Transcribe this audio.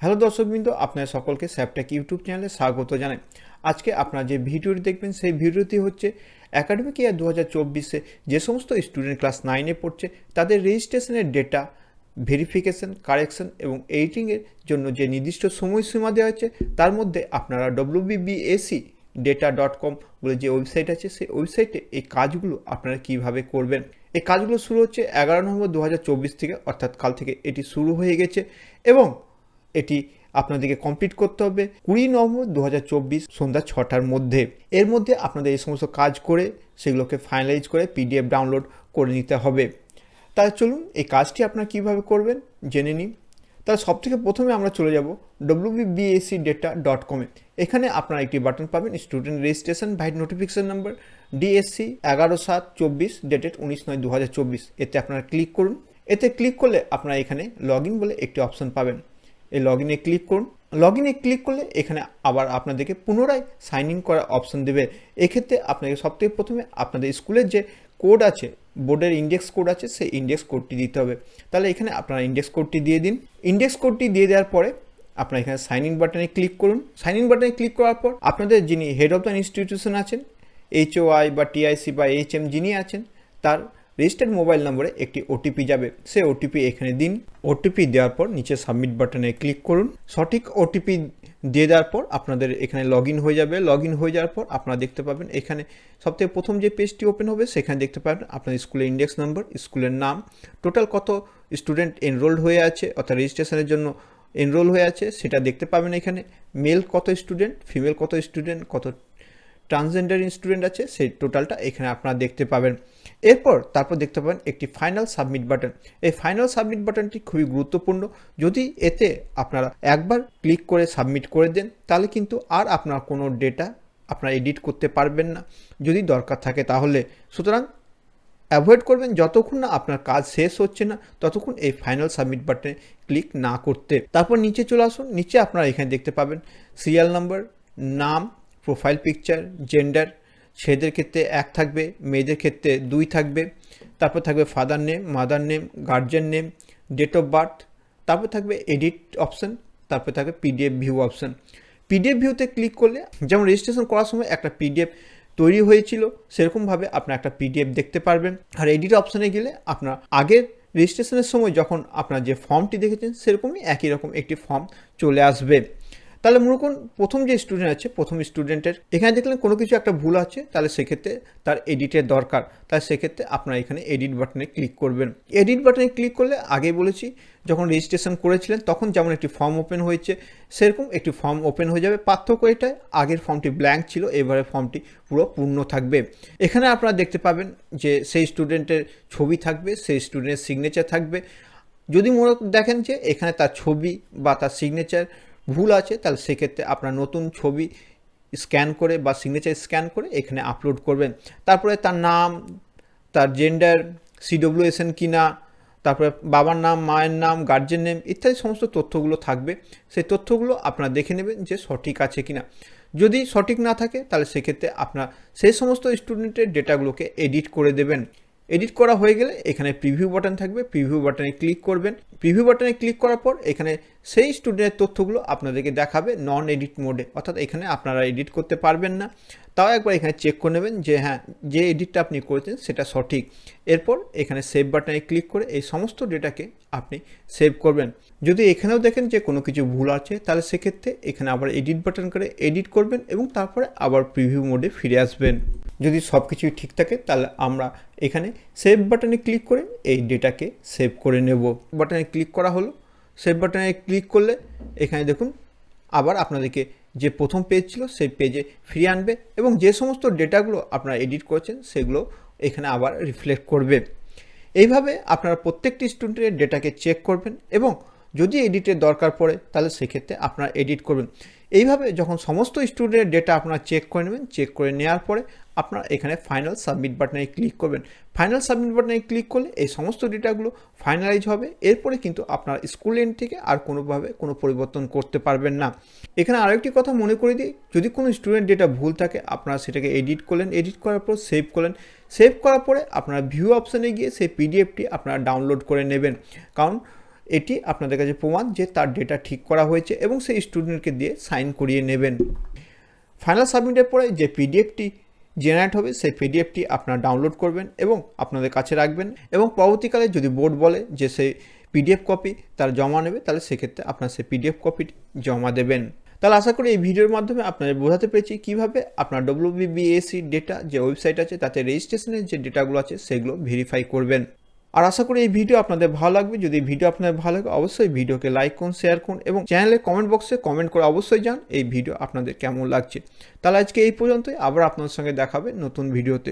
Hello দর্শকবৃন্দ, আপনার সকলকে স্যাপটেক ইউটিউব চ্যানেলে স্বাগত জানাই। আজকে আপনারা যে ভিডিওটি দেখবেন সেই ভিডিওটি হচ্ছে একাডেমিক ইয়ার 2024-এ যে সমস্ত স্টুডেন্ট ক্লাস 9-এ পড়ছে তাদের রেজিস্ট্রেশনের ডেটা ভেরিফিকেশন, কারেকশন এবং এডিটিংয়ের জন্য যে নির্দিষ্ট সময়সীমা দেওয়া হচ্ছে তার মধ্যে আপনারা wbbacdata.com বলে যে ওয়েবসাইট আছে সেই ওয়েবসাইটে এই কাজগুলো আপনারা কিভাবে করবেন। এই কাজগুলো শুরু হচ্ছে 11 নভেম্বর 2024 থেকে, অর্থাৎ কাল থেকে এটি শুরু হয়ে গেছে এবং এটি আপনাদেরকে কমপ্লিট করতে হবে 20 নভেম্বর 2024 সন্ধ্যা 6টার মধ্যে। এর মধ্যে আপনাদের এই সমস্ত কাজ করে সেগুলোকে ফাইনালাইজ করে পিডিএফ ডাউনলোড করে নিতে হবে। তাহলে চলুন এই কাজটি আপনারা কীভাবে করবেন জেনে নিন। তাহলে সবথেকে প্রথমে আমরা চলে যাব wbbacdata.com-এ। এখানে আপনারা একটি বাটন পাবেন student registration by notification number DSC 11/7/24 dated 19/9/2024। এতে আপনারা ক্লিক করুন। এতে ক্লিক করলে আপনারা এখানে লগ ইন বলে একটি অপশন পাবেন। এই লগ ইনে ক্লিক করুন। লগ ইনে ক্লিক করলে এখানে আবার আপনাদেরকে পুনরায় সাইন ইন করার অপশন দেবে। এক্ষেত্রে আপনাকে সবথেকে প্রথমে আপনাদের স্কুলের যে কোড আছে, বোর্ডের ইন্ডেক্স কোড আছে, সেই ইন্ডেক্স কোডটি দিতে হবে। তাহলে এখানে আপনারা ইন্ডেক্স কোডটি দিয়ে দিন। ইন্ডেক্স কোডটি দিয়ে দেওয়ার পরে আপনারা এখানে সাইন ইন বাটনে ক্লিক করুন। সাইন ইন বাটনে ক্লিক করার পর আপনাদের যিনি হেড অফ দ্য ইনস্টিটিউশন আছেন, HOI বা TIC বা HM যিনি আছেন, তার রেজিস্টার্ড মোবাইল নম্বরে একটি ওটিপি যাবে। সেই ওটিপি এখানে দিন। ওটিপি দেওয়ার পর নিচে সাবমিট বাটনে ক্লিক করুন। সঠিক ওটিপি দিয়ে দেওয়ার পর আপনাদের এখানে লগ ইন হয়ে যাবে। লগ ইন হয়ে যাওয়ার পর আপনারা দেখতে পাবেন এখানে সবথেকে প্রথম যে পেজটি ওপেন হবে সেখানে দেখতে পাবেন আপনার স্কুলের ইন্ডেক্স নাম্বার, স্কুলের নাম, টোটাল কত স্টুডেন্ট এনরোলড হয়ে আছে অর্থাৎ রেজিস্ট্রেশনের জন্য এনরোল হয়ে আছে সেটা দেখতে পাবেন। এখানে মেল কত স্টুডেন্ট, ফিমেল কত স্টুডেন্ট, কত ট্রান্সজেন্ডার স্টুডেন্ট আছে সেই টোটালটা এখানে আপনারা দেখতে পাবেন। তারপর দেখতে পাবেন একটি ফাইনাল সাবমিট বাটন। এই ফাইনাল সাবমিট বাটনটি খুবই গুরুত্বপূর্ণ। যদি এতে আপনারা একবার ক্লিক করে সাবমিট করে দেন তাহলে কিন্তু আর আপনার কোনো ডেটা আপনারা এডিট করতে পারবেন না যদি দরকার থাকে তাহলে। সুতরাং অ্যাভয়েড করবেন যতক্ষণ না আপনার কাজ শেষ হচ্ছে না ততক্ষণ এই ফাইনাল সাবমিট বাটনে ক্লিক না করতে। তারপর নিচে চলে আসুন। নিচে আপনারা এখানে দেখতে পাবেন সিরিয়াল নাম্বার, নাম, প্রোফাইল পিকচার, জেন্ডার। ছেলেদের ক্ষেত্রে 1 থাকবে, মেয়েদের ক্ষেত্রে 2 থাকবে। তারপর থাকবে father name, mother name, guardian name, date of birth. তারপর থাকবে এডিট অপশান। তারপর থাকবে পিডিএফ ভিউ অপশান। পিডিএফ ভিউতে ক্লিক করলে যেমন রেজিস্ট্রেশন করার সময় একটা পিডিএফ তৈরি হয়েছিল সেরকমভাবে আপনার একটা পিডিএফ দেখতে পারবেন। আর এডিট অপশানে গেলে আপনার আগের রেজিস্ট্রেশনের সময় যখন আপনার যে ফর্মটি দেখেছেন সেরকমই একই রকম একটি ফর্ম চলে আসবে। তাহলে মনে করুন প্রথম যে স্টুডেন্ট আছে, প্রথম স্টুডেন্টের এখানে দেখলেন কোনো কিছু একটা ভুল আছে, তাহলে সেক্ষেত্রে তার এডিটের দরকার। তাই সেক্ষেত্রে আপনারা এখানে এডিট বাটনে ক্লিক করবেন। এডিট বাটনে ক্লিক করলে আগেই বলেছি যখন রেজিস্ট্রেশন করেছিলেন তখন যেমন একটি ফর্ম ওপেন হয়েছে সেরকম একটি ফর্ম ওপেন হয়ে যাবে। পার্থক্য এটাই, আগের ফর্মটি ব্ল্যাঙ্ক ছিল, এবারে ফর্মটি পুরো পূর্ণ থাকবে। এখানে আপনারা দেখতে পাবেন যে সেই স্টুডেন্টের ছবি থাকবে, সেই স্টুডেন্টের সিগনেচার থাকবে। যদি মনে দেখেন যে এখানে তার ছবি বা তার সিগনেচার ভুল আছে তাহলে সেক্ষেত্রে আপনার নতুন ছবি স্ক্যান করে বা সিগনেচার স্ক্যান করে এখানে আপলোড করবেন। তারপরে তার নাম, তার জেন্ডার, CWSN কিনা, তারপরে বাবার নাম, মায়ের নাম, গার্জেন নেম ইত্যাদি সমস্ত তথ্যগুলো থাকবে। সেই তথ্যগুলো আপনারা দেখে নেবেন যে সঠিক আছে কিনা। যদি সঠিক না থাকে তাহলে সেক্ষেত্রে আপনারা সেই সমস্ত স্টুডেন্টের ডেটাগুলোকে এডিট করে দেবেন। এডিট করা হয়ে গেলে এখানে প্রিভিউ বাটন থাকবে, প্রিভিউ বাটনে ক্লিক করবেন। প্রিভিউ বাটনে ক্লিক করার পর এখানে সেই স্টুডেন্টের তথ্যগুলো আপনাদেরকে দেখাবে নন এডিট মোডে, অর্থাৎ এখানে আপনারা এডিট করতে পারবেন না। তাও একবার এখানে চেক করে নেবেন যে হ্যাঁ, যে এডিটটা আপনি করেছেন সেটা সঠিক। এরপর এখানে সেভ বাটনে ক্লিক করে এই সমস্ত ডেটাকে আপনি সেভ করবেন। যদি এখানেও দেখেন যে কোনো কিছু ভুল আছে তাহলে সেক্ষেত্রে এখানে আবার এডিট বাটন করে এডিট করবেন এবং তারপরে আবার প্রিভিউ মোডে ফিরে আসবেন। যদি সব কিছুই ঠিক থাকে তাহলে আমরা এখানে সেভ বাটনে ক্লিক করে এই ডেটাকে সেভ করে নেব। বাটনে ক্লিক করা হলো। সেভ বাটনে ক্লিক করলে এখানে দেখুন আবার আপনাদেরকে যে প্রথম পেজ ছিল সেই পেজে ফিরিয়ে আনবে এবং যে সমস্ত ডেটাগুলো আপনারা এডিট করেছেন সেগুলো এখানে আবার রিফ্লেক্ট করবে। এইভাবে আপনারা প্রত্যেকটি স্টুডেন্টের ডেটাকে চেক করবেন এবং যদি এডিটের দরকার পড়ে তাহলে সেক্ষেত্রে আপনারা এডিট করবেন। এইভাবে যখন সমস্ত স্টুডেন্টের ডেটা আপনারা চেক করে নেবেন, চেক করে নেওয়ার পরে আপনারা এখানে ফাইনাল সাবমিট বাটনে ক্লিক করবেন। ফাইনাল সাবমিট বাটনে ক্লিক করলে এই সমস্ত ডেটাগুলো ফাইনালাইজ হবে। এরপরে কিন্তু আপনার স্কুল এন্ড থেকে আর কোনোভাবে কোনো পরিবর্তন করতে পারবেন না। এখানে আরেকটি কথা মনে করে দিই, যদি কোনো স্টুডেন্ট ডেটা ভুল থাকে আপনারা সেটাকে এডিট করলেন, এডিট করার পর সেভ করলেন, সেভ করার পরে আপনারা ভিউ অপশানে গিয়ে সেই পিডিএফটি আপনারা ডাউনলোড করে নেবেন। কারণ এটি আপনাদের কাছে প্রমাণ যে তার ডেটা ঠিক করা হয়েছে এবং সেই স্টুডেন্টকে দিয়ে সাইন করিয়ে নেবেন। ফাইনাল সাবমিটের পরে যে পিডিএফটি জেনারেট হবে সেই পিডিএফটি আপনারা ডাউনলোড করবেন এবং আপনাদের কাছে রাখবেন, এবং পরবর্তীকালে যদি বোর্ড বলে যে সেই পিডিএফ কপি তারা জমা নেবে, তাহলে সেক্ষেত্রে আপনার সেই পিডিএফ কপিটি জমা দেবেন। তাহলে আশা করি এই ভিডিওর মাধ্যমে আপনাদের বোঝাতে পেরেছি কীভাবে আপনার WBBSE ডেটা যে ওয়েবসাইট আছে তাতে রেজিস্ট্রেশনের যে ডেটাগুলো আছে সেগুলো ভেরিফাই করবেন। আর আশা করি এই ভিডিও আপনাদের ভালো লাগবে। যদি ভিডিও আপনাদের ভালো লাগে অবশ্যই ভিডিওকে লাইক করুন, শেয়ার করুন এবং চ্যানেলের কমেন্ট বক্সে কমেন্ট করে অবশ্যই জান এই ভিডিও আপনাদের কেমন লাগছে। তাহলে আজকে এই পর্যন্তই, আবার আপনাদের সঙ্গে দেখা হবে নতুন ভিডিওতে।